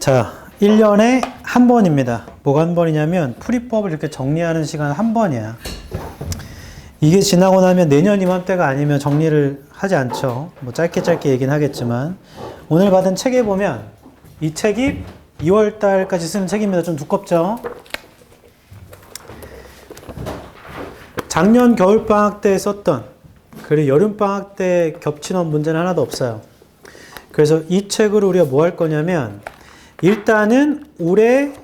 자, 1년에 한 번입니다. 뭐가 한 번이냐면 풀이법을 이렇게 정리하는 시간 한 번이야. 이게 지나고 나면 내년 이맘때가 아니면 정리를 하지 않죠. 뭐 짧게 얘기는 하겠지만 오늘 받은 책에 보면 이 책이 2월 달까지 쓰는 책입니다. 좀 두껍죠? 작년 겨울방학 때 썼던 그리고 여름방학 때 겹치는 문제는 하나도 없어요. 그래서 이 책으로 우리가 뭐 할 거냐면 일단은 올해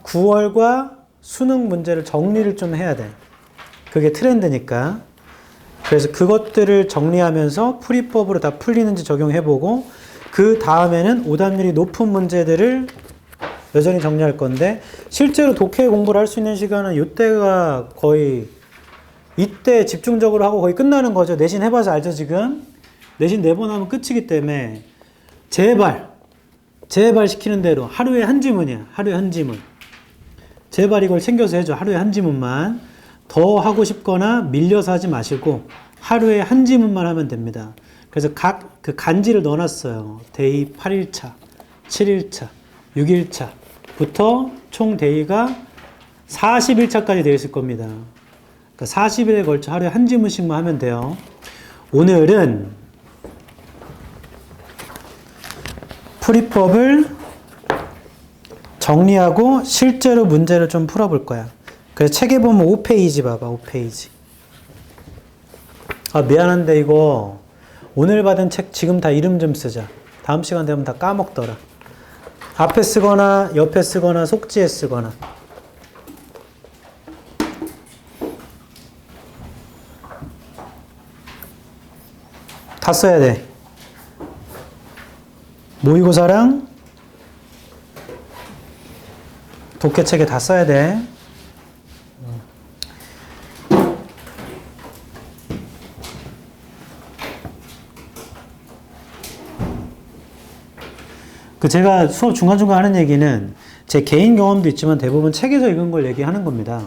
9월과 수능 문제를 정리를 좀 해야 돼. 그게 트렌드니까. 그래서 그것들을 정리하면서 풀이법으로 다 풀리는지 적용해보고 그 다음에는 오답률이 높은 문제들을 여전히 정리할 건데 실제로 독해 공부를 할 수 있는 시간은 이때가 거의 이때 집중적으로 하고 거의 끝나는 거죠. 내신 해봐서 알죠 지금? 내신 4번 하면 끝이기 때문에 제발 시키는 대로 하루에 한 지문이야. 하루에 한 지문. 제발 이걸 챙겨서 해줘. 하루에 한 지문만. 더 하고 싶거나 밀려서 하지 마시고 하루에 한 지문만 하면 됩니다. 그래서 각 그 간지를 넣어놨어요. 데이 8일차, 7일차, 6일차부터 총 데이가 40일차까지 되어 있을 겁니다. 그러니까 40일에 걸쳐 하루에 한 지문씩만 하면 돼요. 오늘은 풀이법을 정리하고 실제로 문제를 좀 풀어볼 거야. 그래서 책에 보면 5페이지 봐봐. 5페이지. 아 미안한데 이거 오늘 받은 책 지금 다 이름 좀 쓰자. 다음 시간 되면 다 까먹더라. 앞에 쓰거나 옆에 쓰거나 속지에 쓰거나. 다 써야 돼. 모의고사랑 독해책에 다 써야 돼. 제가 수업 중간중간 하는 얘기는 제 개인 경험도 있지만 대부분 책에서 읽은 걸 얘기하는 겁니다.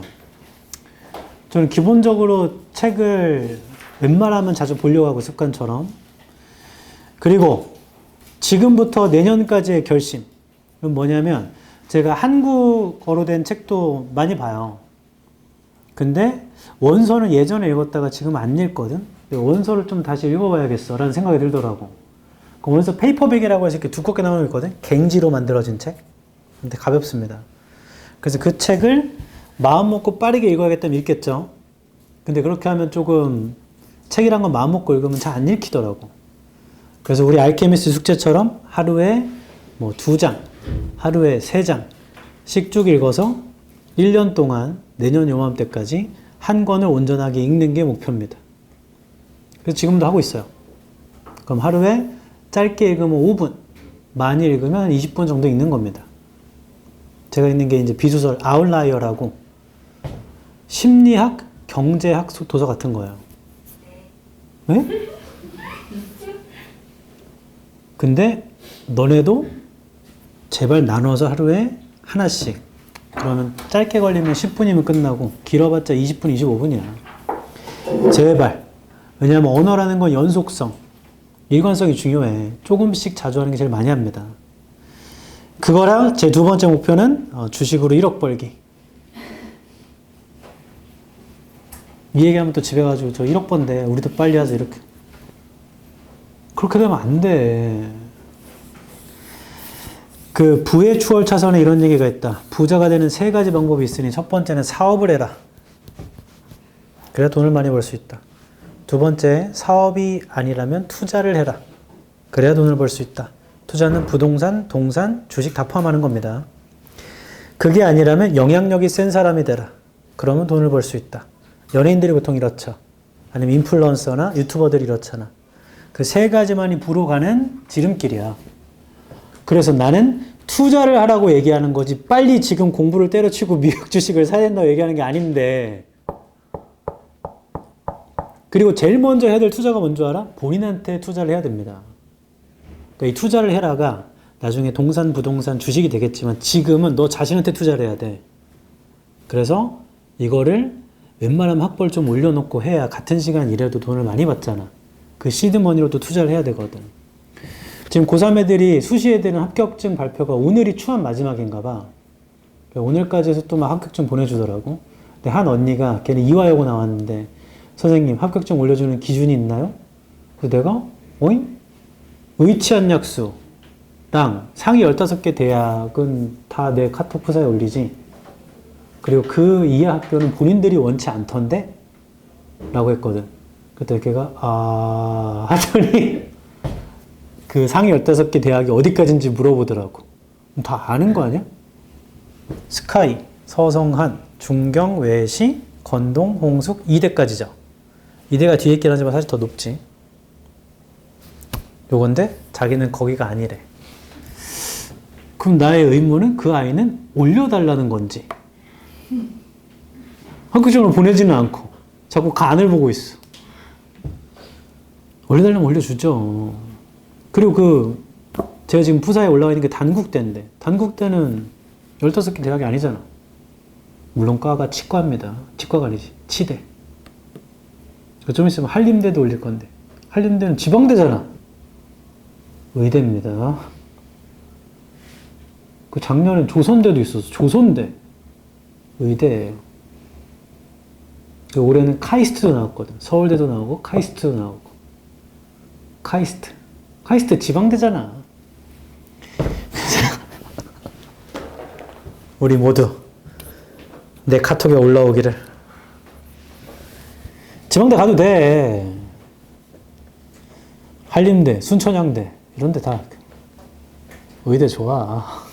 저는 기본적으로 책을 웬만하면 자주 보려고 하고 습관처럼. 그리고 지금부터 내년까지의 결심은 뭐냐면 제가 한국어로 된 책도 많이 봐요. 근데 원서는 예전에 읽었다가 지금 안 읽거든? 원서를 좀 다시 읽어봐야겠어 라는 생각이 들더라고. 원서 페이퍼백이라고 해서 이렇게 두껍게 나오는 거 있거든? 갱지로 만들어진 책? 근데 가볍습니다. 그래서 그 책을 마음 먹고 빠르게 읽어야겠다면 읽겠죠? 근데 그렇게 하면 조금 책이란 건 마음 먹고 읽으면 잘 안 읽히더라고. 그래서 우리 알케미스트 숙제처럼 하루에 뭐 2장, 하루에 3장씩 쭉 읽어서 1년 동안 내년 요맘때까지 한 권을 온전하게 읽는 게 목표입니다. 그래서 지금도 하고 있어요. 그럼 하루에 짧게 읽으면 5분, 많이 읽으면 20분 정도 읽는 겁니다. 제가 읽는 게 이제 비소설 아웃라이어라고 심리학, 경제학 도서 같은 거예요. 네? 근데 너네도 제발 나눠서 하루에 하나씩. 그러면 짧게 걸리면 10분이면 끝나고 길어봤자 20분, 25분이야. 제발. 왜냐하면 언어라는 건 연속성. 일관성이 중요해. 조금씩 자주 하는 게 제일 많이 합니다. 그거랑 제 2번째 목표는 주식으로 1억 벌기. 이 얘기하면 또 집에 가지고 저 1억 번데 우리도 빨리 하자 이렇게. 그렇게 되면 안 돼. 그 부의 추월 차선에 이런 얘기가 있다. 부자가 되는 3가지 방법이 있으니 첫 번째는 사업을 해라. 그래야 돈을 많이 벌 수 있다. 2번째, 사업이 아니라면 투자를 해라. 그래야 돈을 벌 수 있다. 투자는 부동산, 동산, 주식 다 포함하는 겁니다. 그게 아니라면 영향력이 센 사람이 되라. 그러면 돈을 벌 수 있다. 연예인들이 보통 이렇죠. 아니면 인플루언서나 유튜버들이 이렇잖아. 그 3가지만이 부로 가는 지름길이야. 그래서 나는 투자를 하라고 얘기하는 거지 빨리 지금 공부를 때려치고 미국 주식을 사야 된다고 얘기하는 게 아닌데 그리고 제일 먼저 해야 될 투자가 뭔지 알아? 본인한테 투자를 해야 됩니다. 그러니까 이 투자를 해라가 나중에 동산, 부동산, 주식이 되겠지만 지금은 너 자신한테 투자를 해야 돼. 그래서 이거를 웬만하면 학벌 좀 올려놓고 해야 같은 시간 일해도 돈을 많이 받잖아. 그 시드머니로도 투자를 해야 되거든. 지금 고3 애들이 수시 애들은 합격증 발표가 오늘이 추한 마지막인가 봐. 오늘까지 해서 또 막 합격증 보내주더라고. 근데 한 언니가 걔는 이화여고 나왔는데 선생님 합격증 올려주는 기준이 있나요? 그래서 내가 어잉? 의치한 약수랑 상위 15개 대학은 다 내 카톡 프사에 올리지. 그리고 그 이하 학교는 본인들이 원치 않던데? 라고 했거든. 그때 걔가 하더니 그 상위 15개 대학이 어디까지인지 물어보더라고. 다 아는 거 아니야? 스카이, 서성한, 중경, 외시, 건동, 홍숙, 이대까지죠. 이대가 뒤에 있긴 하지만 사실 더 높지. 요건데 자기는 거기가 아니래. 그럼 나의 의문은 그 아이는 올려달라는 건지 학교적으로 보내지는 않고 자꾸 간을 보고 있어. 올려달라면 올려주죠. 그리고 제가 지금 부사에 올라와 있는 게 단국대인데 단국대는 15개 대학이 아니잖아. 물론 과가 치과입니다. 치과가 아니지. 치대. 좀 있으면 한림대도 올릴 건데 한림대는 지방대잖아. 의대입니다. 그 작년엔 조선대도 있었어. 조선대. 의대예요. 올해는 카이스트도 나왔거든. 서울대도 나오고 카이스트도 나오고. 카이스트 지방대잖아. 우리 모두 내 카톡에 올라오기를. 지방대 가도 돼. 한림대, 순천향대 이런 데 다 의대 좋아.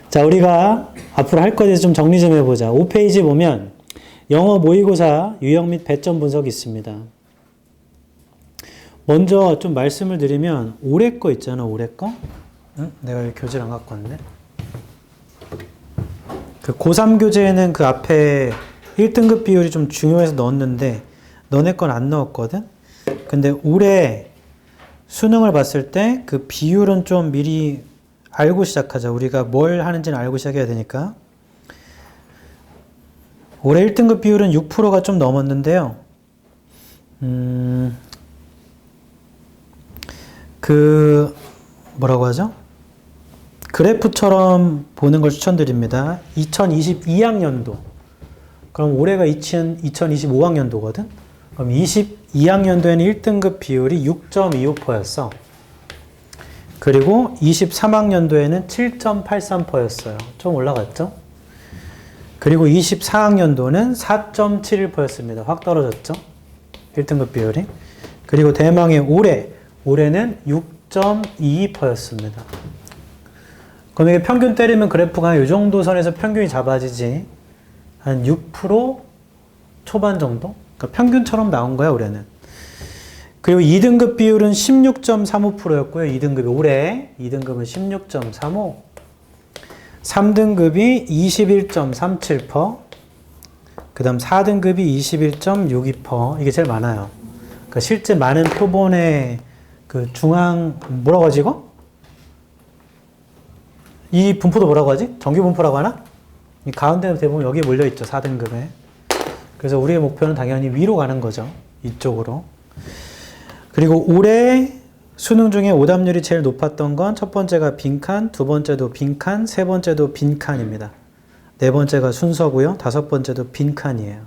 자, 우리가 앞으로 할 거에 대해서 좀 정리 좀 해보자. 5페이지 보면 영어 모의고사 유형 및 배점 분석이 있습니다. 먼저 좀 말씀을 드리면 올해 거 있잖아. 올해 거. 응? 내가 여기 교재를 안 갖고 왔네. 그 고3 교재에는 그 앞에 1등급 비율이 좀 중요해서 넣었는데 너네 건 안 넣었거든. 근데 올해 수능을 봤을 때 그 비율은 좀 미리 알고 시작하자. 우리가 뭘 하는지는 알고 시작해야 되니까. 올해 1등급 비율은 6%가 좀 넘었는데요. 뭐라고 하죠? 그래프처럼 보는 걸 추천드립니다. 2022학년도. 그럼 올해가 2025학년도거든? 그럼 22학년도에는 1등급 비율이 6.25%였어. 그리고 23학년도에는 7.83%였어요. 좀 올라갔죠? 그리고 24학년도는 4.71%였습니다. 확 떨어졌죠? 1등급 비율이. 그리고 대망의 올해는 6.22%였습니다. 그럼 이게 평균 때리면 그래프가 이 정도 선에서 평균이 잡아지지. 한 6% 초반 정도? 그러니까 평균처럼 나온 거야, 올해는. 그리고 2등급 비율은 16.35%였고요. 2등급이 올해 2등급은 16.35. 3등급이 21.37%. 그 다음 4등급이 21.62%. 이게 제일 많아요. 그러니까 실제 많은 표본의 그 중앙, 뭐라고 하지, 이거? 이 분포도 뭐라고 하지? 정규 분포라고 하나? 이 가운데 대부분 여기에 몰려있죠. 4등급에. 그래서 우리의 목표는 당연히 위로 가는 거죠. 이쪽으로. 그리고 올해 수능 중에 오답률이 제일 높았던 건 첫 번째가 빈칸, 두 번째도 빈칸, 세 번째도 빈칸입니다. 네 번째가 순서고요. 다섯 번째도 빈칸이에요.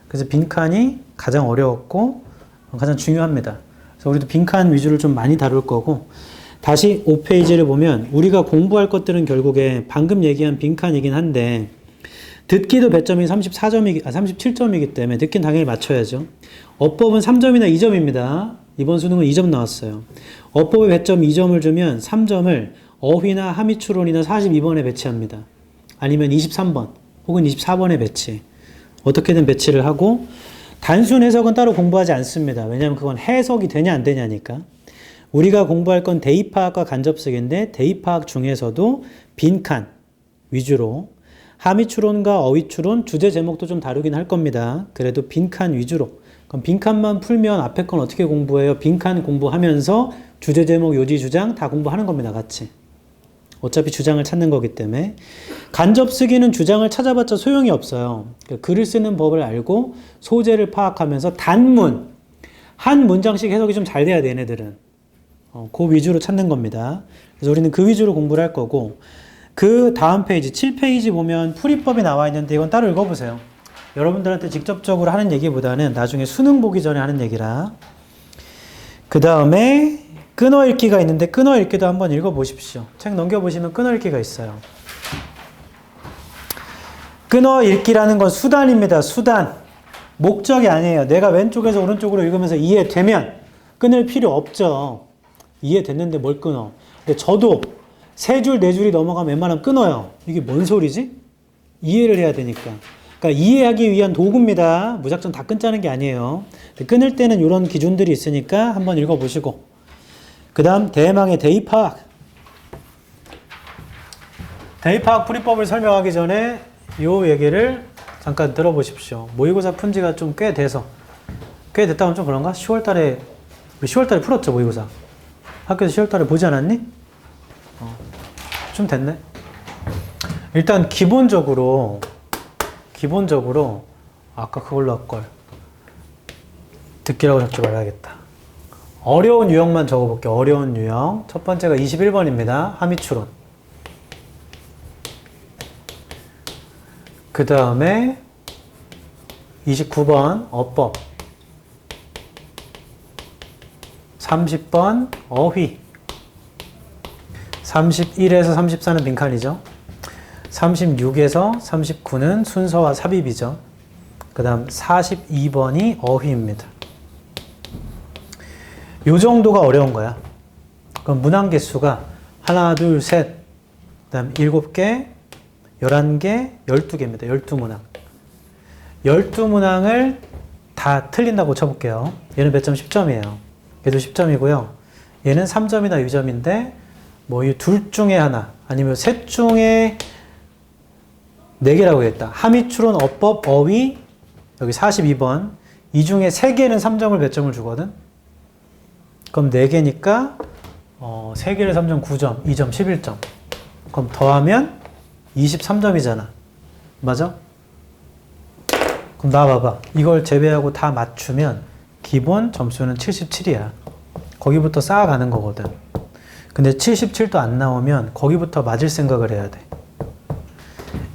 그래서 빈칸이 가장 어려웠고 가장 중요합니다. 그래서 우리도 빈칸 위주를 좀 많이 다룰 거고 다시 5페이지를 보면 우리가 공부할 것들은 결국에 방금 얘기한 빈칸이긴 한데 듣기도 배점이 37점이기 때문에 듣기는 당연히 맞춰야죠. 어법은 3점이나 2점입니다. 이번 수능은 2점 나왔어요. 어법에 배점 2점을 주면 3점을 어휘나 함의추론이나 42번에 배치합니다. 아니면 23번 혹은 24번에 배치. 어떻게든 배치를 하고 단순 해석은 따로 공부하지 않습니다. 왜냐하면 그건 해석이 되냐 안 되냐니까. 우리가 공부할 건 대입파악과 간접쓰기인데 대입파악 중에서도 빈칸 위주로 함의추론과 어휘추론 주제 제목도 좀 다루긴 할 겁니다. 그래도 빈칸 위주로. 그럼 빈칸만 풀면 앞에 건 어떻게 공부해요? 빈칸 공부하면서 주제 제목, 요지, 주장 다 공부하는 겁니다. 같이. 어차피 주장을 찾는 거기 때문에. 간접쓰기는 주장을 찾아봤자 소용이 없어요. 그러니까 글을 쓰는 법을 알고 소재를 파악하면서 단문, 한 문장씩 해석이 좀 잘 돼야 돼, 얘네들은. 그 위주로 찾는 겁니다. 그래서 우리는 그 위주로 공부를 할 거고, 그 다음 페이지, 7페이지 보면 풀이법이 나와 있는데 이건 따로 읽어보세요. 여러분들한테 직접적으로 하는 얘기보다는 나중에 수능 보기 전에 하는 얘기라. 그 다음에 끊어읽기가 있는데 끊어읽기도 한번 읽어보십시오. 책 넘겨보시면 끊어읽기가 있어요. 끊어읽기라는 건 수단입니다. 수단. 목적이 아니에요. 내가 왼쪽에서 오른쪽으로 읽으면서 이해되면 끊을 필요 없죠. 이해됐는데 뭘 끊어. 근데 저도 3줄, 4줄이 넘어가면 웬만하면 끊어요. 이게 뭔 소리지? 이해를 해야 되니까. 그러니까 이해하기 위한 도구입니다. 무작정 다 끊자는 게 아니에요. 끊을 때는 이런 기준들이 있으니까 한번 읽어보시고. 그 다음 대망의 대입학. 대입학 풀이법을 설명하기 전에 이 얘기를 잠깐 들어보십시오. 모의고사 푼 지가 좀 꽤 됐다면 좀 그런가? 10월달에 풀었죠, 모의고사. 학교에서 10월달에 보지 않았니? 좀 됐네. 일단 기본적으로 아까 그걸로 할걸. 듣기라고 적지 말아야겠다. 어려운 유형만 적어볼게요. 어려운 유형. 첫 번째가 21번입니다. 함의추론. 그 다음에 29번 어법, 30번 어휘, 31에서 34는 빈칸이죠. 36에서 39는 순서와 삽입이죠. 그 다음 42번이 어휘입니다. 요 정도가 어려운 거야. 그럼 문항 개수가 하나, 둘, 셋, 그 다음 7개, 11개, 12개입니다. 12문항. 12문항을 다 틀린다고 쳐볼게요. 얘는 몇 점? 10점이에요. 얘도 10점이고요. 얘는 3점이나 2점인데 뭐 이 둘 중에 하나 아니면 셋 중에 4개라고 했다. 함의추론, 어법, 어휘 여기 42번 이 중에 3개는 3점을 몇 점을 주거든. 그럼 4개니까 3개를 3점 9점, 2점 11점. 그럼 더하면 23점이잖아. 맞아? 그럼 나와봐봐. 이걸 제외하고 다 맞추면 기본 점수는 77이야. 거기부터 쌓아가는 거거든. 근데 77도 안 나오면 거기부터 맞을 생각을 해야 돼.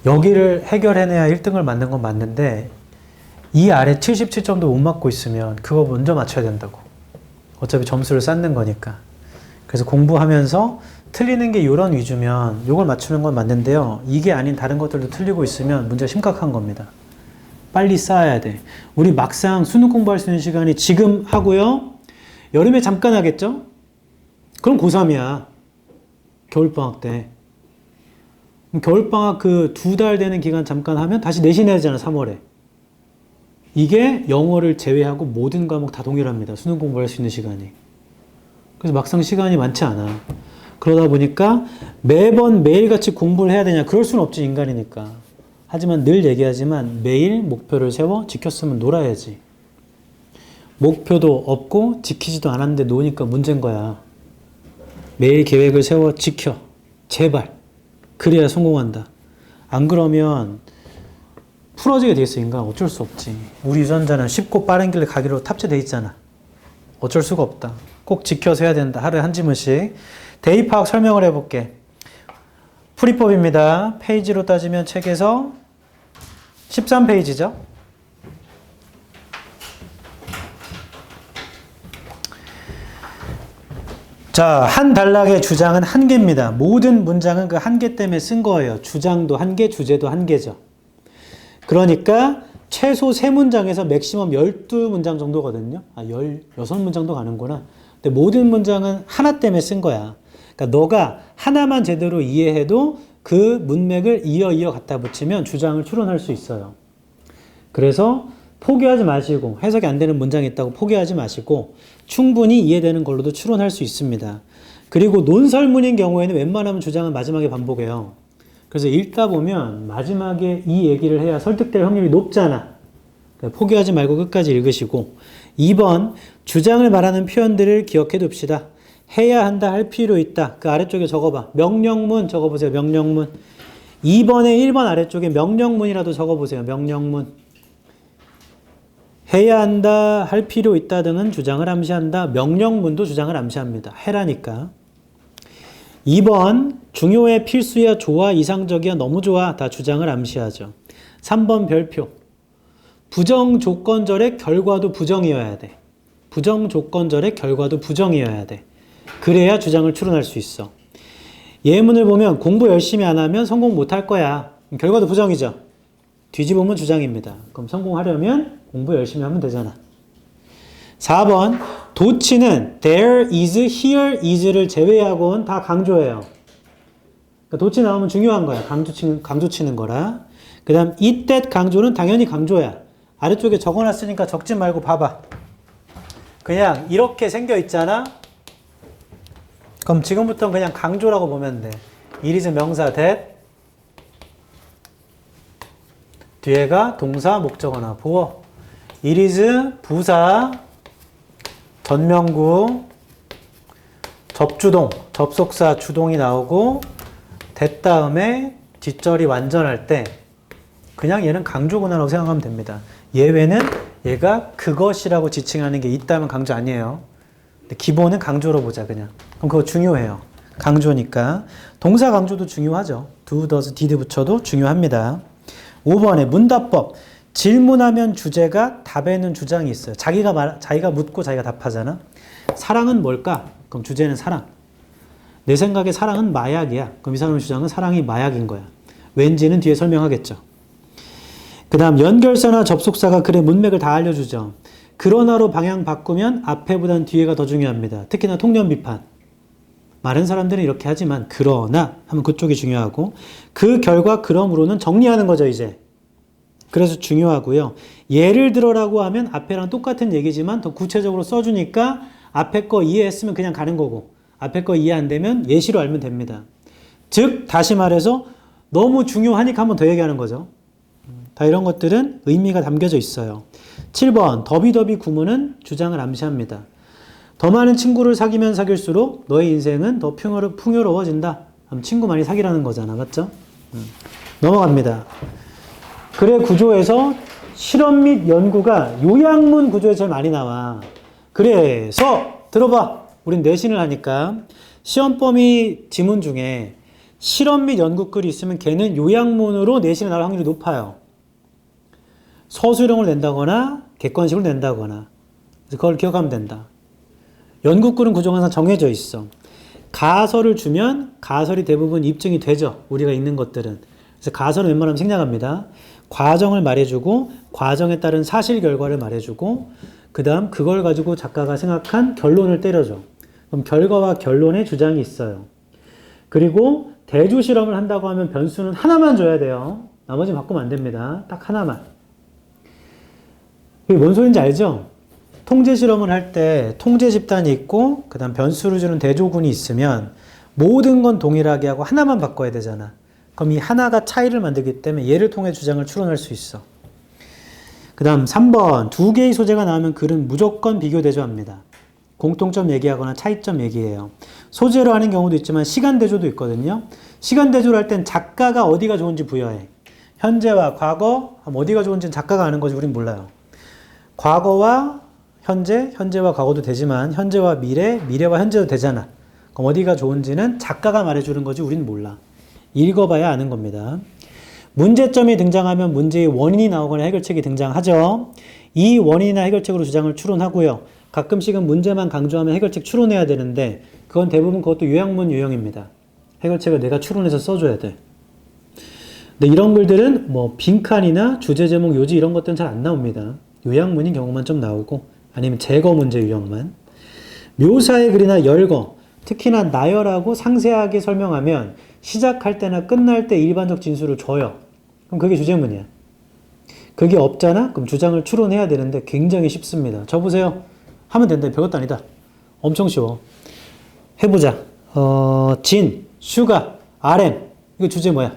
여기를 해결해내야 1등을 맞는 건 맞는데 이 아래 77점도 못 맞고 있으면 그거 먼저 맞춰야 된다고. 어차피 점수를 쌓는 거니까. 그래서 공부하면서 틀리는 게 이런 위주면 이걸 맞추는 건 맞는데요. 이게 아닌 다른 것들도 틀리고 있으면 문제가 심각한 겁니다. 빨리 쌓아야 돼. 우리 막상 수능 공부할 수 있는 시간이 지금 하고요. 여름에 잠깐 하겠죠? 그럼 고3이야. 겨울방학 때. 겨울방학 그 2달 되는 기간 잠깐 하면 다시 내신해야 되잖아, 3월에. 이게 영어를 제외하고 모든 과목 다 동일합니다. 수능 공부할 수 있는 시간이. 그래서 막상 시간이 많지 않아. 그러다 보니까 매번 매일같이 공부를 해야 되냐? 그럴 수는 없지, 인간이니까. 하지만 늘 얘기하지만 매일 목표를 세워 지켰으면 놀아야지. 목표도 없고 지키지도 않았는데 노니까 문제인 거야. 매일 계획을 세워 지켜. 제발. 그래야 성공한다. 안 그러면 풀어지게 돼 있어, 인간. 어쩔 수 없지. 우리 유전자는 쉽고 빠른 길을 가기로 탑재돼 있잖아. 어쩔 수가 없다. 꼭 지켜서 해야 된다. 하루에 한 지문씩. 대입학 설명을 해볼게. 풀이법입니다. 페이지로 따지면 책에서 13페이지죠. 자, 한 단락의 주장은 1개입니다. 모든 문장은 그 1개 때문에 쓴 거예요. 주장도 1개, 주제도 1개죠. 그러니까 최소 3문장에서 맥시멈 12문장 정도거든요. 16문장도 가는구나. 근데 모든 문장은 하나 때문에 쓴 거야. 그러니까 너가 하나만 제대로 이해해도 그 문맥을 이어 갖다 붙이면 주장을 추론할 수 있어요. 그래서 포기하지 마시고, 해석이 안 되는 문장이 있다고 포기하지 마시고 충분히 이해되는 걸로도 추론할 수 있습니다. 그리고 논설문인 경우에는 웬만하면 주장은 마지막에 반복해요. 그래서 읽다 보면 마지막에 이 얘기를 해야 설득될 확률이 높잖아. 그러니까 포기하지 말고 끝까지 읽으시고. 2번, 주장을 말하는 표현들을 기억해 둡시다. 해야 한다, 할 필요 있다. 그 아래쪽에 적어봐. 명령문 적어보세요. 명령문. 2번에 1번 아래쪽에 명령문이라도 적어보세요. 명령문. 해야 한다, 할 필요 있다 등은 주장을 암시한다. 명령문도 주장을 암시합니다. 해라니까. 2번 중요해, 필수야, 좋아, 이상적이야, 너무 좋아 다 주장을 암시하죠. 3번 별표. 부정조건절의 결과도 부정이어야 돼. 부정조건절의 결과도 부정이어야 돼. 그래야 주장을 추론할 수 있어. 예문을 보면 공부 열심히 안 하면 성공 못할 거야. 결과도 부정이죠. 뒤집으면 주장입니다. 그럼 성공하려면 공부 열심히 하면 되잖아. 4번 도치는 there is, here is를 제외하고는 다 강조해요. 그러니까 도치 나오면 중요한 거야. 강조 치는 거라. 그 다음 it, that 강조는 당연히 강조야. 아래쪽에 적어놨으니까 적지 말고 봐봐. 그냥 이렇게 생겨 있잖아. 그럼 지금부터는 그냥 강조라고 보면 돼. it is 명사 that, 뒤에가 동사 목적어나 보어. it is 부사 전명구 접주동 접속사 주동이 나오고 that 다음에 뒷절이 완전할 때 그냥 얘는 강조구나라고 생각하면 됩니다. 예외는 얘가 그것이라고 지칭하는 게 있다면 강조 아니에요. 근데 기본은 강조로 보자 그냥. 그럼 그거 중요해요. 강조니까. 동사 강조도 중요하죠. do, does, did 붙여도 중요합니다. 5번에 문답법. 질문하면 주제가, 답에는 주장이 있어요. 자기가 묻고 자기가 답하잖아. 사랑은 뭘까? 그럼 주제는 사랑. 내 생각에 사랑은 마약이야. 그럼 이 사람의 주장은 사랑이 마약인 거야. 왠지는 뒤에 설명하겠죠. 그 다음 연결사나 접속사가 글의 문맥을 다 알려주죠. 그러나로 방향 바꾸면 앞에보단 뒤에가 더 중요합니다. 특히나 통념비판. 많은 사람들은 이렇게 하지만 그러나 하면 그쪽이 중요하고 그 결과 그러므로는 정리하는 거죠 이제. 그래서 중요하고요. 예를 들어라고 하면 앞에랑 똑같은 얘기지만 더 구체적으로 써주니까 앞에 거 이해했으면 그냥 가는 거고 앞에 거 이해 안 되면 예시로 알면 됩니다. 즉 다시 말해서 너무 중요하니까 한 번 더 얘기하는 거죠. 다 이런 것들은 의미가 담겨져 있어요. 7번 더비더비 구문은 주장을 암시합니다. 더 많은 친구를 사귀면 사귈수록 너의 인생은 더 풍요로워진다. 그럼 친구 많이 사귀라는 거잖아. 맞죠? 넘어갑니다. 글의 구조에서 실험 및 연구가 요약문 구조에 제일 많이 나와. 그래서 들어봐. 우린 내신을 하니까 시험 범위 지문 중에 실험 및 연구글이 있으면 걔는 요약문으로 내신에 나올 확률이 높아요. 서술형을 낸다거나 객관식으로 낸다거나. 그래서 그걸 기억하면 된다. 연구글은 구조가 항상 정해져 있어. 가설을 주면 가설이 대부분 입증이 되죠. 우리가 읽는 것들은. 그래서 가설은 웬만하면 생략합니다. 과정을 말해주고 과정에 따른 사실 결과를 말해주고 그 다음 그걸 가지고 작가가 생각한 결론을 때려줘. 그럼 결과와 결론의 주장이 있어요. 그리고 대조 실험을 한다고 하면 변수는 하나만 줘야 돼요. 나머지는 바꾸면 안 됩니다. 딱 하나만. 이게 뭔 소리인지 알죠? 통제 실험을 할 때 통제 집단이 있고 그 다음 변수를 주는 대조군이 있으면 모든 건 동일하게 하고 하나만 바꿔야 되잖아. 그럼 이 하나가 차이를 만들기 때문에 얘를 통해 주장을 추론할 수 있어. 그 다음 3번 두 개의 소재가 나오면 글은 무조건 비교 대조합니다. 공통점 얘기하거나 차이점 얘기해요. 소재로 하는 경우도 있지만 시간 대조도 있거든요. 시간 대조를 할 땐 작가가 어디가 좋은지 부여해. 현재와 과거 어디가 좋은지는 작가가 아는 거지 우린 몰라요. 과거와 현재, 현재와 과거도 되지만 현재와 미래, 미래와 현재도 되잖아. 그럼 어디가 좋은지는 작가가 말해주는 거지 우린 몰라. 읽어봐야 아는 겁니다. 문제점이 등장하면 문제의 원인이 나오거나 해결책이 등장하죠. 이 원인이나 해결책으로 주장을 추론하고요. 가끔씩은 문제만 강조하면 해결책 추론해야 되는데 그건 대부분 그것도 요약문 유형입니다. 해결책을 내가 추론해서 써줘야 돼. 근데 이런 글들은 뭐 빈칸이나 주제제목 요지 이런 것들은 잘 안 나옵니다. 요약문인 경우만 좀 나오고 아니면 제거 문제 유형만. 묘사의 글이나 열거, 특히나 나열하고 상세하게 설명하면 시작할 때나 끝날 때 일반적 진술을 줘요. 그럼 그게 주제문이야. 그게 없잖아? 그럼 주장을 추론해야 되는데 굉장히 쉽습니다. 저 보세요. 하면 된다. 별것도 아니다. 엄청 쉬워. 해보자. 진, 슈가, RM. 이거 주제 뭐야?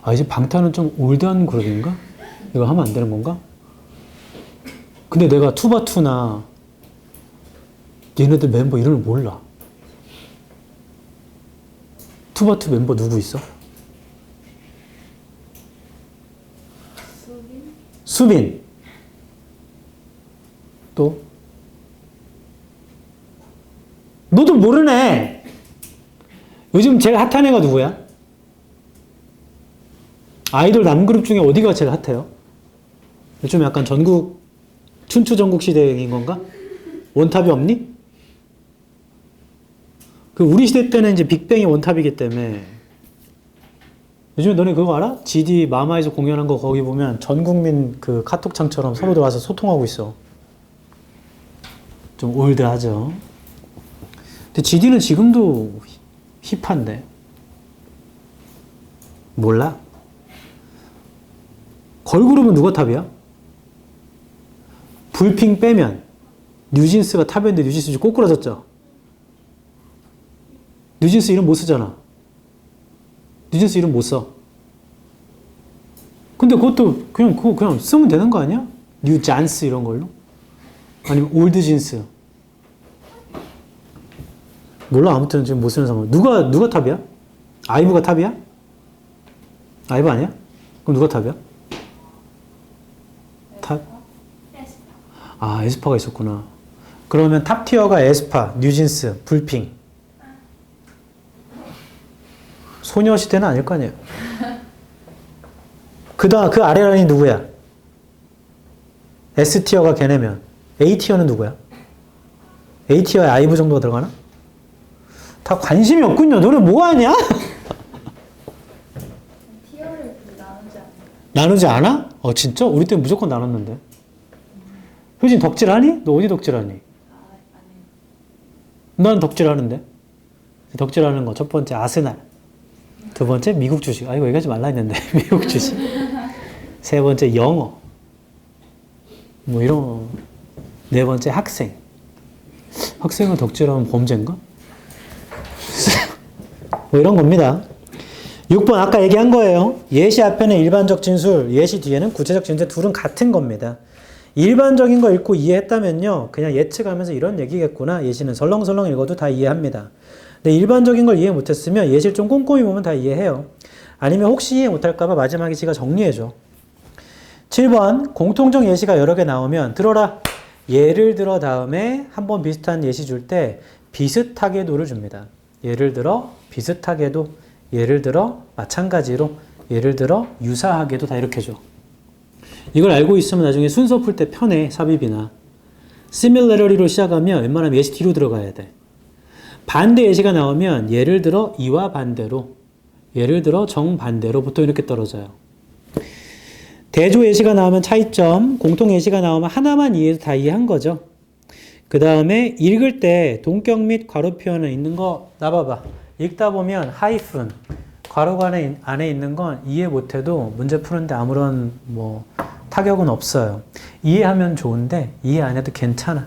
아, 이제 방탄은 좀 올드한 그룹인가? 이거 하면 안 되는 건가? 근데 내가 투바투나 얘네들 멤버 이름을 몰라. 투바투 멤버 누구 있어? 수빈. 또 너도 모르네. 요즘 제일 핫한 애가 누구야? 아이돌 남그룹 중에 어디가 제일 핫해요? 요즘 약간 전국 춘추 전국 시대인 건가? 원탑이 없니? 그 우리 시대 때는 이제 빅뱅이 원탑이기 때문에. 요즘에 너네 그거 알아? GD 마마에서 공연한 거 거기 보면 전 국민 그 카톡창처럼 서로 들어와서 소통하고 있어. 좀 올드하죠. 근데 GD는 지금도 힙한데. 몰라? 걸그룹은 누가 탑이야? 불핑 빼면 뉴진스가 탑이었는데 뉴진스 지금 꼬꾸라졌죠? 뉴진스 이름 못 쓰잖아. 뉴진스 이름 못 써. 근데 그것도 그거 그냥 쓰면 되는 거 아니야? 뉴잔스 이런 걸로? 아니면 올드진스. 몰라. 아무튼 지금 못 쓰는 상황. 누가 탑이야? 아이브가 탑이야? 아이브 아니야? 그럼 누가 탑이야? 탑? 아, 에스파가 있었구나. 그러면 탑 티어가 에스파, 뉴진스, 불핑. 소녀시대는 아닐 거 아니에요. 그 아래 라인이 누구야? S 티어가 걔네면 A 티어는 누구야? A 티어에 아이브 정도가 들어가나? 다 관심이 없군요. 너네 뭐 하냐? 티어를 나누지 않아요. 나누지 않아? 진짜? 우리 때는 무조건 나눴는데. 효진 덕질하니? 너 어디 덕질하니? 아니요. 난 덕질하는데. 덕질하는 거 첫 번째 아스날. 두 번째 미국 주식. 이거 얘기하지 말라 했는데. 미국 주식. 세 번째 영어. 뭐 이런. 네 번째 학생. 학생은 덕질하면 범죄인가? 뭐 이런 겁니다. 6번 아까 얘기한 거예요. 예시 앞에는 일반적 진술, 예시 뒤에는 구체적 진술 둘은 같은 겁니다. 일반적인 거 읽고 이해했다면요. 그냥 예측하면서 이런 얘기겠구나. 예시는 설렁설렁 읽어도 다 이해합니다. 근데 일반적인 걸 이해 못했으면 예시를 좀 꼼꼼히 보면 다 이해해요. 아니면 혹시 이해 못할까봐 마지막에 지가 정리해줘. 7번 공통적 예시가 여러 개 나오면 들어라. 예를 들어 다음에 한번 비슷한 예시 줄 때 비슷하게도를 줍니다. 예를 들어 비슷하게도, 예를 들어 마찬가지로, 예를 들어 유사하게도 다 이렇게 줘. 이걸 알고 있으면 나중에 순서 풀 때 편해. 삽입이나. similarly로 시작하면 웬만하면 예시 뒤로 들어가야 돼. 반대 예시가 나오면 예를 들어 이와 반대로, 예를 들어 정반대로 보통 이렇게 떨어져요. 대조 예시가 나오면 차이점, 공통 예시가 나오면 하나만 이해해도 다 이해한 거죠. 그 다음에 읽을 때 동격 및 괄호 표현에 있는 거 놔봐봐. 읽다 보면 하이픈, 괄호가 안에 있는 건 이해 못해도 문제 푸는데 아무런 타격은 없어요. 이해하면 좋은데 이해 안 해도 괜찮아.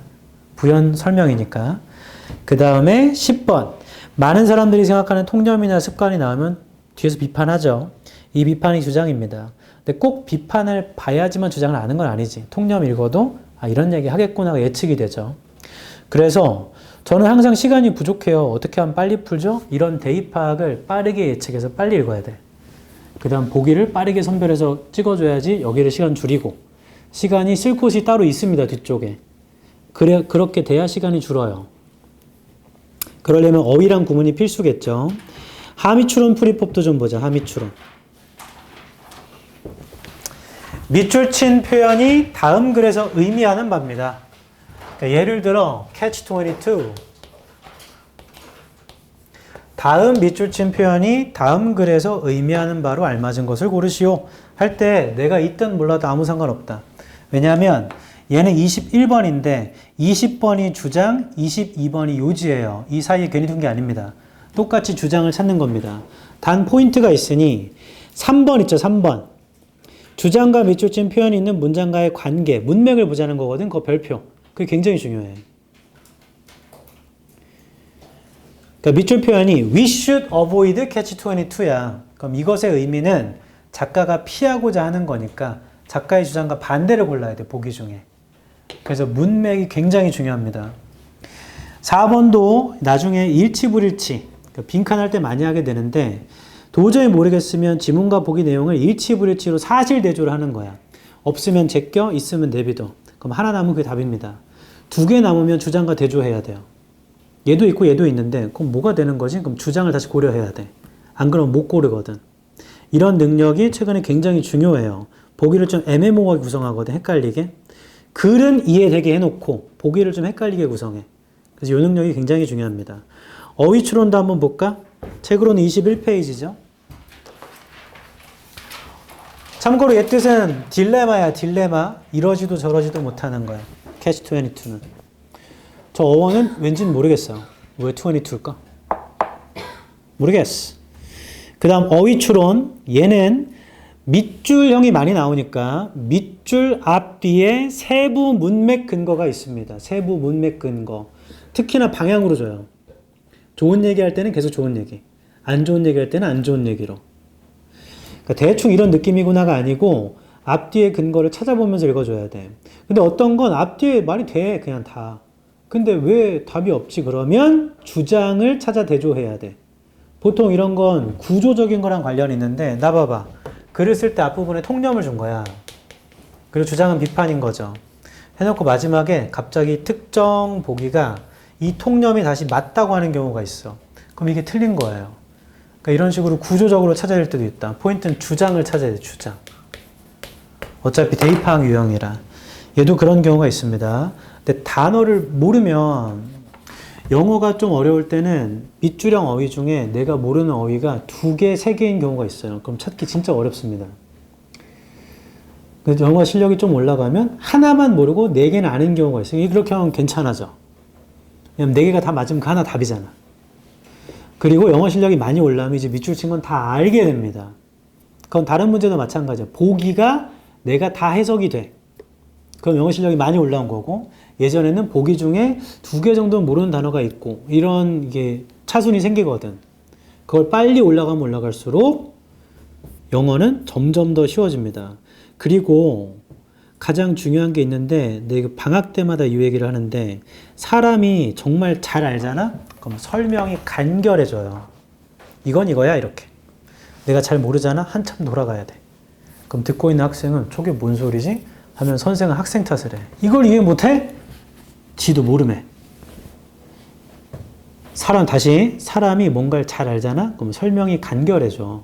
부연 설명이니까. 그 다음에 10번. 많은 사람들이 생각하는 통념이나 습관이 나오면 뒤에서 비판하죠. 이 비판이 주장입니다. 근데 꼭 비판을 봐야지만 주장을 아는 건 아니지. 통념 읽어도 이런 얘기 하겠구나가 예측이 되죠. 그래서 저는 항상 시간이 부족해요. 어떻게 하면 빨리 풀죠? 이런 대입 파악을 빠르게 예측해서 빨리 읽어야 돼. 그 다음 보기를 빠르게 선별해서 찍어줘야지 여기를 시간 줄이고. 시간이 쓸 곳이 따로 있습니다. 뒤쪽에. 그렇게 돼야 시간이 줄어요. 그러려면 어휘랑 구문이 필수겠죠. 하미추론 풀이법도 좀 보자. 하미추론. 밑줄 친 표현이 다음 글에서 의미하는 바입니다. 그러니까 예를 들어 catch-22 다음 밑줄 친 표현이 다음 글에서 의미하는 바로 알맞은 것을 고르시오 할 때 내가 있든 몰라도 아무 상관없다. 왜냐하면 얘는 21번인데 20번이 주장, 22번이 요지예요. 이 사이에 괜히 둔 게 아닙니다. 똑같이 주장을 찾는 겁니다. 단 포인트가 있으니 3번 있죠. 3번. 주장과 밑줄 친 표현이 있는 문장과의 관계, 문맥을 보자는 거거든. 그거 별표. 그게 굉장히 중요해. 그러니까 밑줄 표현이 We should avoid catch-22야. 그럼 이것의 의미는 작가가 피하고자 하는 거니까 작가의 주장과 반대를 골라야 돼. 보기 중에. 그래서 문맥이 굉장히 중요합니다. 4번도 나중에 일치불일치, 그러니까 빈칸할 때 많이 하게 되는데 도저히 모르겠으면 지문과 보기 내용을 일치불일치로 사실대조를 하는 거야. 없으면 제껴, 있으면 내비둬. 그럼 하나 남으면 그게 답입니다. 두 개 남으면 주장과 대조해야 돼요. 얘도 있고 얘도 있는데 그럼 뭐가 되는 거지? 그럼 주장을 다시 고려해야 돼. 안 그러면 못 고르거든. 이런 능력이 최근에 굉장히 중요해요. 보기를 좀 애매모호하게 구성하거든. 헷갈리게. 글은 이해되게 해놓고 보기를 좀 헷갈리게 구성해. 그래서 이 능력이 굉장히 중요합니다. 어휘 추론도 한번 볼까? 책으로는 21페이지죠. 참고로 얘 뜻은 딜레마야, 딜레마. 이러지도 저러지도 못하는 거야. 캐치 22는. 저 어원은 왠지는 모르겠어요. 왜 22일까? 모르겠어. 그 다음 어휘 추론. 얘는 밑줄형이 많이 나오니까 밑줄 앞뒤에 세부 문맥 근거가 있습니다. 세부 문맥 근거. 특히나 방향으로 줘요. 좋은 얘기할 때는 계속 좋은 얘기. 안 좋은 얘기할 때는 안 좋은 얘기로. 그러니까 대충 이런 느낌이구나가 아니고 앞뒤의 근거를 찾아보면서 읽어줘야 돼. 근데 어떤 건 앞뒤에 말이 돼. 그냥 다. 근데 왜 답이 없지? 그러면 주장을 찾아 대조해야 돼. 보통 이런 건 구조적인 거랑 관련이 있는데 나 봐봐. 글을 쓸 때 앞부분에 통념을 준 거야. 그리고 주장은 비판인 거죠. 해놓고 마지막에 갑자기 특정 보기가 이 통념이 다시 맞다고 하는 경우가 있어. 그럼 이게 틀린 거예요. 그러니까 이런 식으로 구조적으로 찾아야 될 때도 있다. 포인트는 주장을 찾아야 돼. 주장. 어차피 대입항 유형이라. 얘도 그런 경우가 있습니다. 근데 단어를 모르면 영어가 좀 어려울 때는 밑줄형 어휘 중에 내가 모르는 어휘가 2개, 3개인 경우가 있어요. 그럼 찾기 진짜 어렵습니다. 그래서 영어 실력이 좀 올라가면 하나만 모르고 4개는 아는 경우가 있어요. 그렇게 하면 괜찮아져. 왜냐면 4개가 다 맞으면 그 하나 답이잖아. 그리고 영어 실력이 많이 올라가면 이제 밑줄 친 건 다 알게 됩니다. 그건 다른 문제도 마찬가지야. 보기가 내가 다 해석이 돼. 그럼 영어 실력이 많이 올라온 거고, 예전에는 보기 중에 2개 정도는 모르는 단어가 있고, 이런 이게 차순이 생기거든. 그걸 빨리 올라가면 올라갈수록 영어는 점점 더 쉬워집니다. 그리고 가장 중요한 게 있는데, 내가 방학 때마다 이 얘기를 하는데, 사람이 정말 잘 알잖아? 그럼 설명이 간결해져요. 이건 이거야, 이렇게. 내가 잘 모르잖아? 한참 돌아가야 돼. 그럼 듣고 있는 학생은 저게 뭔 소리지? 하면 선생은 학생 탓을 해. 이걸 이해 못해? 지도 모르매. 사람이 뭔가를 잘 알잖아? 그럼 설명이 간결해져.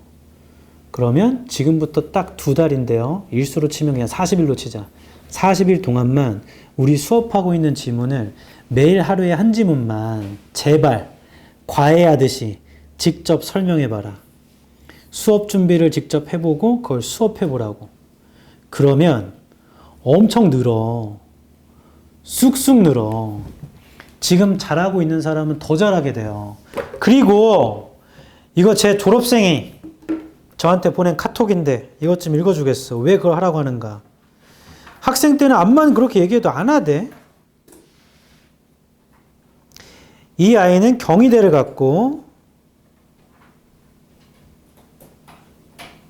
그러면 지금부터 딱 2달인데요. 일수로 치면 그냥 40일로 치자. 40일 동안만 우리 수업하고 있는 지문을 매일 하루에 한 지문만 제발 과외하듯이 직접 설명해봐라. 수업 준비를 직접 해보고 그걸 수업해보라고. 그러면 엄청 늘어. 쑥쑥 늘어. 지금 잘하고 있는 사람은 더 잘하게 돼요. 그리고 이거 제 졸업생이 저한테 보낸 카톡인데 이것 좀 읽어주겠어. 왜 그걸 하라고 하는가. 학생 때는 암만 그렇게 얘기해도 안 하대. 이 아이는 경희대를 갔고,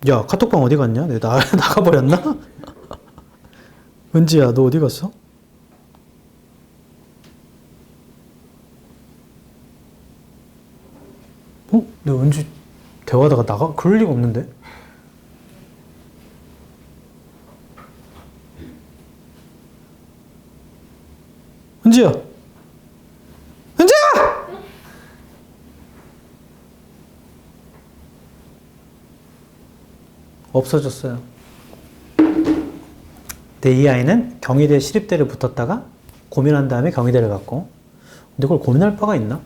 야, 카톡방 어디 갔냐? 내가 나가버렸나? 은지야, 너 어디 갔어? 내가 은지 대화하다가 나가? 그럴 리가 없는데? 은지야! 은지야! 없어졌어요. 근데 이 아이는 경희대 시립대를 붙었다가 고민한 다음에 경희대를 갔고, 근데 그걸 고민할 바가 있나?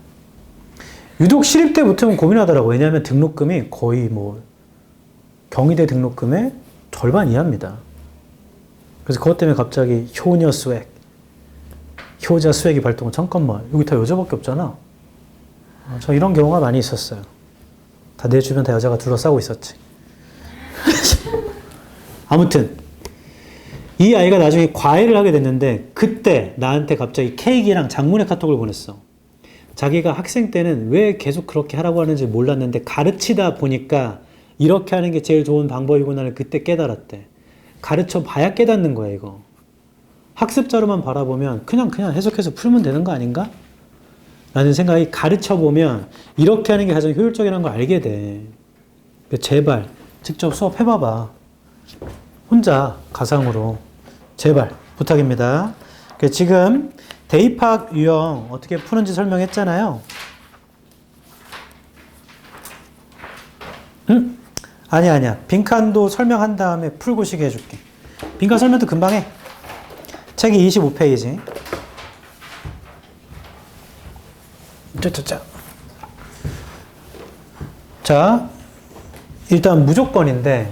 유독 시립대 붙으면 고민하더라고. 왜냐하면 등록금이 거의 경희대 등록금의 절반 이하입니다. 그래서 그것 때문에 갑자기 효녀 스웩, 효자 스웩이 발동을, 잠깐만, 여기 다 여자밖에 없잖아. 저 이런 경우가 많이 있었어요. 다 내 주변 다 여자가 둘러싸고 있었지. 아무튼 이 아이가 나중에 과외를 하게 됐는데 그때 나한테 갑자기 케이크랑 장문의 카톡을 보냈어. 자기가 학생 때는 왜 계속 그렇게 하라고 하는지 몰랐는데 가르치다 보니까 이렇게 하는 게 제일 좋은 방법이구나를 그때 깨달았대. 가르쳐 봐야 깨닫는 거야, 이거. 학습자료만 바라보면 그냥 해석해서 풀면 되는 거 아닌가? 라는 생각이, 가르쳐 보면 이렇게 하는 게 가장 효율적이라는 걸 알게 돼. 제발 직접 수업해봐봐. 혼자 가상으로 제발 부탁입니다. 지금 대입학 유형 어떻게 푸는지 설명했잖아요. 아니야. 빈칸도 설명한 다음에 풀고 시게 해줄게. 빈칸 설명도 금방 해. 책이 25페이지. 자, 일단 무조건인데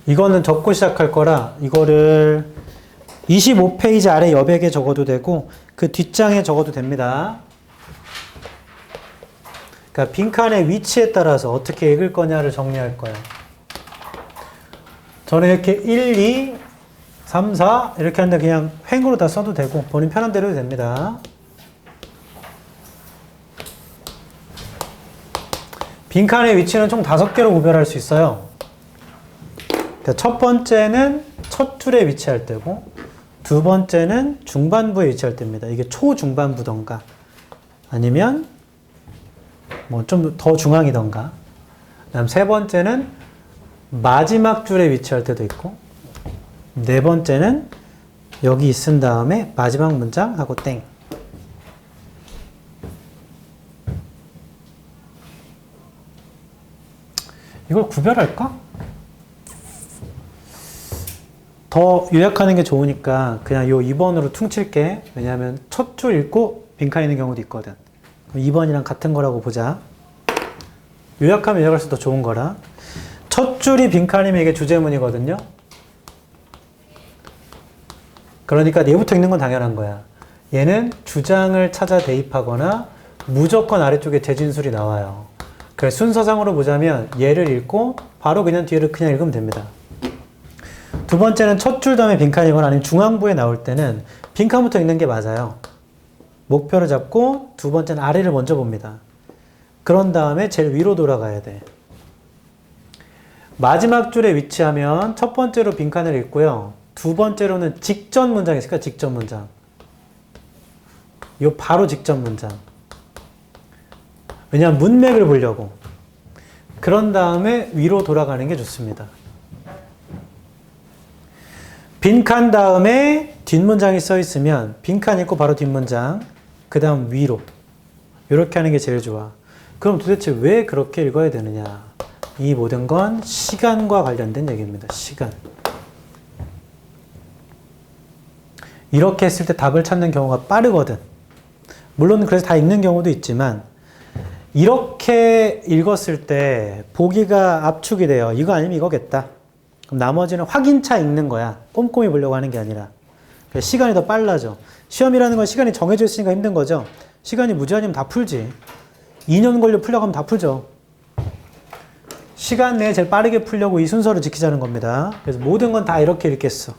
이거는 적고 시작할 거라 이거를 25페이지 아래 여백에 적어도 되고 그 뒷장에 적어도 됩니다. 그러니까 빈칸의 위치에 따라서 어떻게 읽을 거냐를 정리할 거예요. 저는 이렇게 1, 2, 3, 4 이렇게 하는데 그냥 횡으로 다 써도 되고 본인 편한 대로 해도 됩니다. 빈칸의 위치는 총 5개로 구별할 수 있어요. 그러니까 첫 번째는 첫 줄에 위치할 때고 두 번째는 중반부에 위치할 때입니다. 이게 초중반부던가 아니면 뭐 좀 더 중앙이던가. 그다음 세 번째는 마지막 줄에 위치할 때도 있고 네 번째는 여기 있은 다음에 마지막 문장 하고 땡. 이걸 구별할까? 더 요약하는 게 좋으니까 그냥 요 2번으로 퉁칠게. 왜냐하면 첫 줄 읽고 빈칸 있는 경우도 있거든. 2번이랑 같은 거라고 보자. 요약하면 요약할수록 더 좋은 거라. 첫 줄이 빈칸이면 이게 주제문이거든요. 그러니까 얘부터 읽는 건 당연한 거야. 얘는 주장을 찾아 대입하거나 무조건 아래쪽에 대진술이 나와요. 그래서 순서상으로 보자면 얘를 읽고 바로 그냥 뒤를 그냥 읽으면 됩니다. 두 번째는 첫 줄 다음에 빈칸이거나 아니면 중앙부에 나올 때는 빈칸부터 읽는 게 맞아요. 목표를 잡고 두 번째는 아래를 먼저 봅니다. 그런 다음에 제일 위로 돌아가야 돼. 마지막 줄에 위치하면 첫 번째로 빈칸을 읽고요. 두 번째로는 직전 문장이 있을까? 직전 문장. 요 바로 직전 문장. 왜냐하면 문맥을 보려고. 그런 다음에 위로 돌아가는 게 좋습니다. 빈칸 다음에 뒷문장이 써 있으면 빈칸 읽고 바로 뒷문장, 그 다음 위로. 이렇게 하는 게 제일 좋아. 그럼 도대체 왜 그렇게 읽어야 되느냐? 이 모든 건 시간과 관련된 얘기입니다. 시간. 이렇게 했을 때 답을 찾는 경우가 빠르거든. 물론 그래서 다 읽는 경우도 있지만 이렇게 읽었을 때 보기가 압축이 돼요. 이거 아니면 이거겠다. 그럼 나머지는 확인차 읽는 거야. 꼼꼼히 보려고 하는 게 아니라. 시간이 더 빨라져. 시험이라는 건 시간이 정해져 있으니까 힘든 거죠. 시간이 무제한이면 다 풀지. 2년 걸려 풀려고 하면 다 풀죠. 시간 내에 제일 빠르게 풀려고 이 순서를 지키자는 겁니다. 그래서 모든 건 다 이렇게 읽겠어.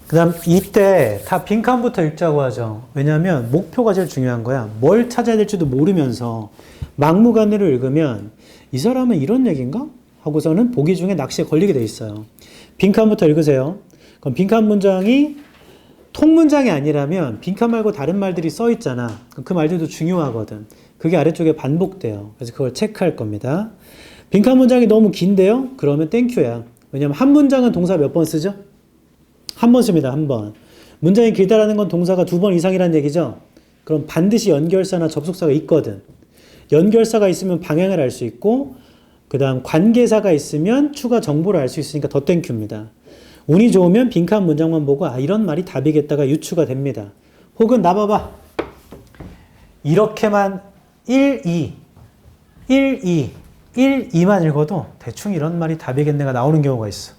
그 다음 이때 다 빈칸부터 읽자고 하죠. 왜냐하면 목표가 제일 중요한 거야. 뭘 찾아야 될지도 모르면서 막무가내로 읽으면 이 사람은 이런 얘기인가? 하고서는 보기 중에 낚시에 걸리게 돼 있어요. 빈칸부터 읽으세요. 그럼 빈칸 문장이 통문장이 아니라면 빈칸 말고 다른 말들이 써 있잖아. 그 말들도 중요하거든. 그게 아래쪽에 반복돼요. 그래서 그걸 체크할 겁니다. 빈칸 문장이 너무 긴데요? 그러면 땡큐야. 왜냐면 한 문장은 동사 몇 번 쓰죠? 한 번 씁니다. 한 번. 문장이 길다라는 건 동사가 2번 이상이라는 얘기죠? 그럼 반드시 연결사나 접속사가 있거든. 연결사가 있으면 방향을 알 수 있고 그 다음 관계사가 있으면 추가 정보를 알 수 있으니까 더 땡큐입니다. 운이 좋으면 빈칸 문장만 보고 아 이런 말이 답이겠다가 유추가 됩니다. 혹은 나 봐봐. 이렇게만 1, 2, 1, 2, 1, 2만 읽어도 대충 이런 말이 답이겠네가 나오는 경우가 있어.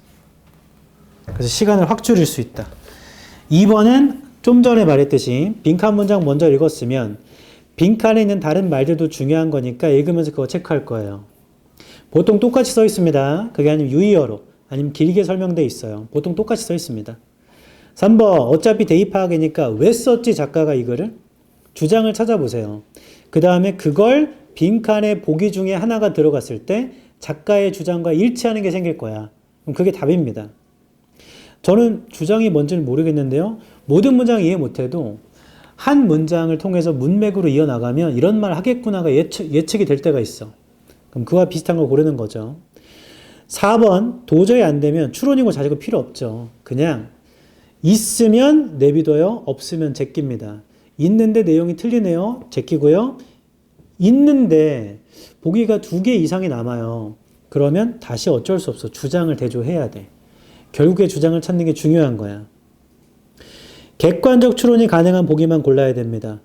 그래서 시간을 확 줄일 수 있다. 2번은 좀 전에 말했듯이 빈칸 문장 먼저 읽었으면 빈칸에 있는 다른 말들도 중요한 거니까 읽으면서 그거 체크할 거예요. 보통 똑같이 써 있습니다. 그게 아니면 유의어로 아니면 길게 설명되어 있어요. 보통 똑같이 써 있습니다. 3번 어차피 대입하기니까 왜 썼지 작가가 이거를? 주장을 찾아보세요. 그 다음에 그걸 빈칸에 보기 중에 하나가 들어갔을 때 작가의 주장과 일치하는 게 생길 거야. 그럼 그게 답입니다. 저는 주장이 뭔지는 모르겠는데요. 모든 문장 이해 못해도 한 문장을 통해서 문맥으로 이어나가면 이런 말 하겠구나가 예측이 될 때가 있어. 그럼 그와 비슷한 걸 고르는 거죠. 4번 도저히 안 되면 추론이고 자제고 필요 없죠. 그냥 있으면 내비둬요. 없으면 제낍니다. 있는데 내용이 틀리네요. 제끼고요. 있는데 보기가 2개 이상이 남아요. 그러면 다시 어쩔 수 없어. 주장을 대조해야 돼. 결국에 주장을 찾는 게 중요한 거야. 객관적 추론이 가능한 보기만 골라야 됩니다.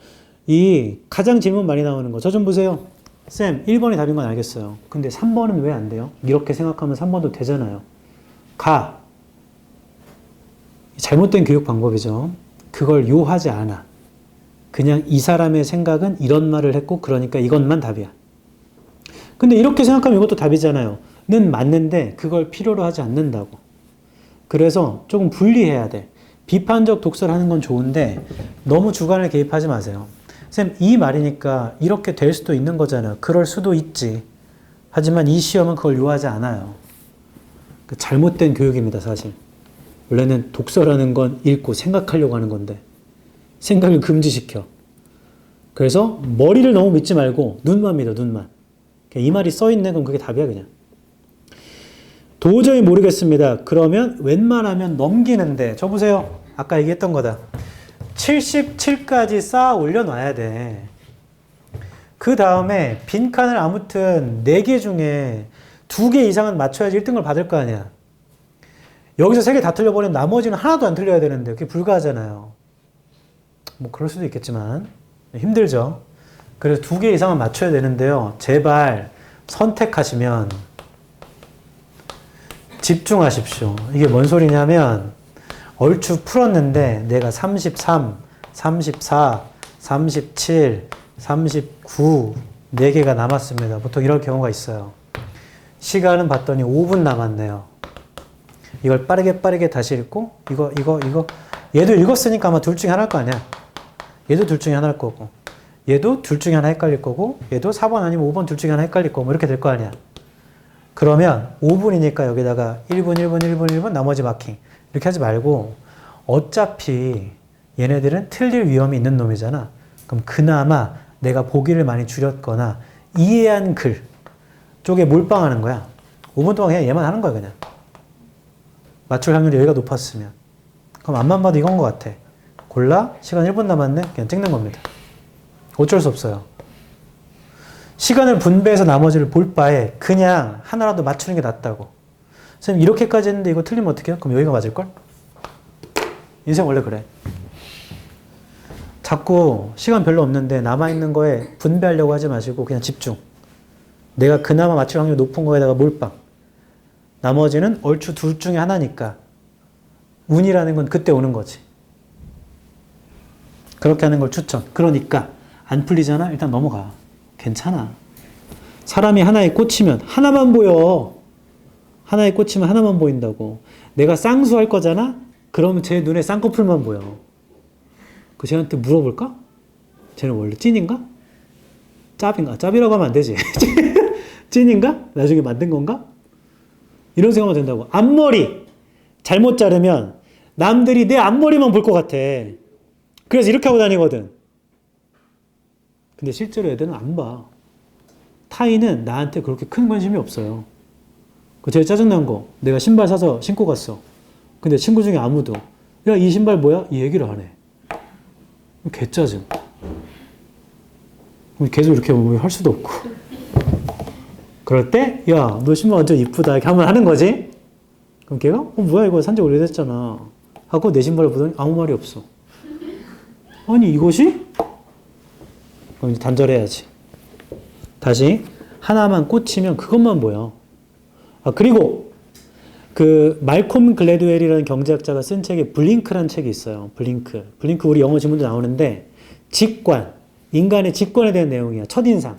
이 가장 질문 많이 나오는 거. 저 좀 보세요. 쌤, 1번이 답인 건 알겠어요. 근데 3번은 왜 안 돼요? 이렇게 생각하면 3번도 되잖아요. 잘못된 교육 방법이죠. 그걸 요하지 않아. 그냥 이 사람의 생각은 이런 말을 했고 그러니까 이것만 답이야. 근데 이렇게 생각하면 이것도 답이잖아요. 는 맞는데 그걸 필요로 하지 않는다고. 그래서 조금 분리해야 돼. 비판적 독서를 하는 건 좋은데 너무 주관을 개입하지 마세요. 쌤, 이 말이니까 이렇게 될 수도 있는 거잖아요. 그럴 수도 있지. 하지만 이 시험은 그걸 요하지 않아요. 잘못된 교육입니다, 사실. 원래는 독서라는 건 읽고 생각하려고 하는 건데 생각을 금지시켜. 그래서 머리를 너무 믿지 말고 눈만 믿어, 눈만. 이 말이 써있네, 그럼 그게 답이야, 그냥. 도저히 모르겠습니다. 그러면 웬만하면 넘기는데, 저 보세요. 아까 얘기했던 거다. 77까지 쌓아 올려놔야 돼. 그 다음에 빈칸을 아무튼 4개 중에 2개 이상은 맞춰야지 1등을 받을 거 아니야. 여기서 3개 다 틀려버리면 나머지는 하나도 안 틀려야 되는데 그게 불가하잖아요. 뭐 그럴 수도 있겠지만 힘들죠. 그래서 2개 이상은 맞춰야 되는데요. 제발 선택하시면 집중하십시오. 이게 뭔 소리냐면 얼추 풀었는데 내가 33, 34, 37, 39 4개가 남았습니다. 보통 이럴 경우가 있어요. 시간은 봤더니 5분 남았네요. 이걸 빠르게 다시 읽고 이거 얘도 읽었으니까 아마 둘 중에 하나일 거 아니야. 얘도 둘 중에 하나일 거고 얘도 둘 중에 하나 헷갈릴 거고 얘도 4번 아니면 5번 둘 중에 하나 헷갈릴 거고 뭐 이렇게 될 거 아니야. 그러면 5분이니까 여기다가 1분 나머지 마킹 이렇게 하지 말고 어차피 얘네들은 틀릴 위험이 있는 놈이잖아. 그럼 그나마 내가 보기를 많이 줄였거나 이해한 글 쪽에 몰빵하는 거야. 5분 동안 그냥 얘만 하는 거야, 그냥. 맞출 확률이 여기가 높았으면. 그럼 앞만 봐도 이건 것 같아. 골라, 시간 1분 남았네? 그냥 찍는 겁니다. 어쩔 수 없어요. 시간을 분배해서 나머지를 볼 바에 그냥 하나라도 맞추는 게 낫다고. 선생님, 이렇게까지 했는데 이거 틀리면 어떡해요? 그럼 여기가 맞을걸? 인생 원래 그래. 자꾸 시간 별로 없는데 남아있는 거에 분배하려고 하지 마시고 그냥 집중. 내가 그나마 맞출 확률이 높은 거에다가 몰빵. 나머지는 얼추 둘 중에 하나니까 운이라는 건 그때 오는 거지. 그렇게 하는 걸 추천. 그러니까 안 풀리잖아? 일단 넘어가. 괜찮아. 사람이 하나에 꽂히면 하나만 보여. 하나에 꽂히면 하나만 보인다고. 내가 쌍수할 거잖아? 그러면 제 눈에 쌍꺼풀만 보여. 그 쟤한테 물어볼까? 쟤는 원래 찐인가? 짭인가? 짭이라고 하면 안 되지. 찐인가? 나중에 만든 건가? 이런 생각하면 된다고. 앞머리 잘못 자르면 남들이 내 앞머리만 볼 것 같아. 그래서 이렇게 하고 다니거든. 근데 실제로 애들은 안 봐. 타인은 나한테 그렇게 큰 관심이 없어요. 그 제일 짜증난 거. 내가 신발 사서 신고 갔어. 근데 친구 중에 아무도 야, 이 신발 뭐야? 이 얘기를 안 해. 개짜증. 계속 이렇게 할 수도 없고. 그럴 때, 야, 너 신발 완전 이쁘다. 이렇게 하면 하는 거지? 그럼 걔가, 뭐야, 이거 산지 오래됐잖아. 하고 내 신발을 보더니 아무 말이 없어. 아니, 이것이? 그럼 이제 단절해야지. 다시, 하나만 꽂히면 그것만 보여. 아, 그리고, 말콤 글래드웰이라는 경제학자가 쓴 책에 블링크라는 책이 있어요. 블링크 우리 영어 지문도 나오는데, 직관. 인간의 직관에 대한 내용이야. 첫인상.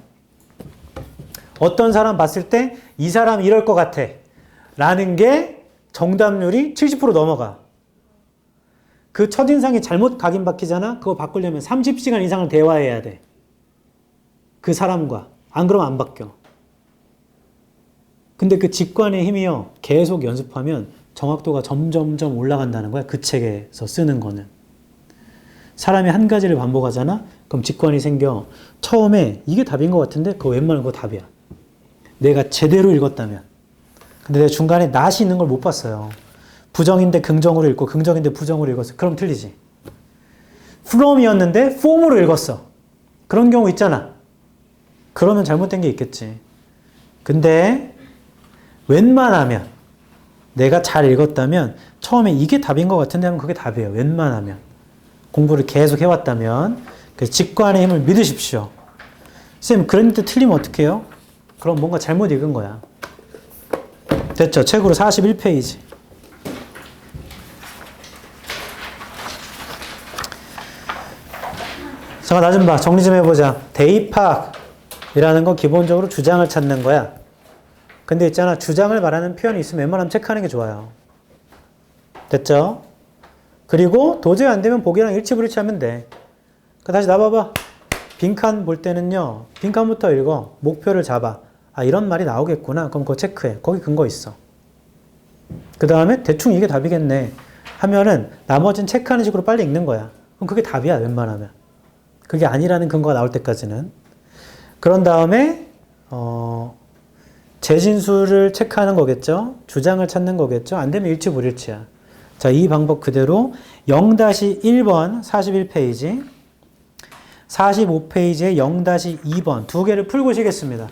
어떤 사람 봤을 때 이 사람 이럴 것 같아 라는 게 정답률이 70% 넘어가. 그 첫인상이 잘못 각인박히잖아. 그거 바꾸려면 30시간 이상을 대화해야 돼. 그 사람과. 안 그러면 안 바뀌어. 근데 그 직관의 힘이요. 계속 연습하면 정확도가 점점점 올라간다는 거야. 그 책에서 쓰는 거는. 사람이 한 가지를 반복하잖아. 그럼 직관이 생겨. 처음에 이게 답인 것 같은데 그거 웬만하면 그거 답이야. 내가 제대로 읽었다면. 근데 내가 중간에 not이 있는 걸 못 봤어요. 부정인데 긍정으로 읽고 긍정인데 부정으로 읽었어. 그럼 틀리지. from이었는데 form으로 읽었어. 그런 경우 있잖아. 그러면 잘못된 게 있겠지. 근데 웬만하면 내가 잘 읽었다면 처음에 이게 답인 것 같은데 하면 그게 답이에요. 웬만하면. 공부를 계속 해왔다면 그 직관의 힘을 믿으십시오. 쌤 그랬는데 틀리면 어떡해요? 그럼 뭔가 잘못 읽은 거야. 됐죠? 책으로 41페이지. 잠깐 나 좀 봐. 정리 좀 해보자. 대입학이라는 건 기본적으로 주장을 찾는 거야. 근데 있잖아. 주장을 말하는 표현이 있으면 웬만하면 체크하는 게 좋아요. 됐죠? 그리고 도저히 안 되면 보기랑 일치불일치하면 돼. 다시 나봐봐. 빈칸 볼 때는요. 빈칸부터 읽어. 목표를 잡아. 아 이런 말이 나오겠구나. 그럼 그거 체크해. 거기 근거 있어. 그 다음에 대충 이게 답이겠네 하면은 나머지는 체크하는 식으로 빨리 읽는 거야. 그럼 그게 답이야 웬만하면. 그게 아니라는 근거가 나올 때까지는. 그런 다음에 재진수를 체크하는 거겠죠. 주장을 찾는 거겠죠. 안 되면 일치불일치야. 자, 이 방법 그대로 0-1번 41페이지 45페이지에 0-2번 두 개를 풀고 시겠습니다.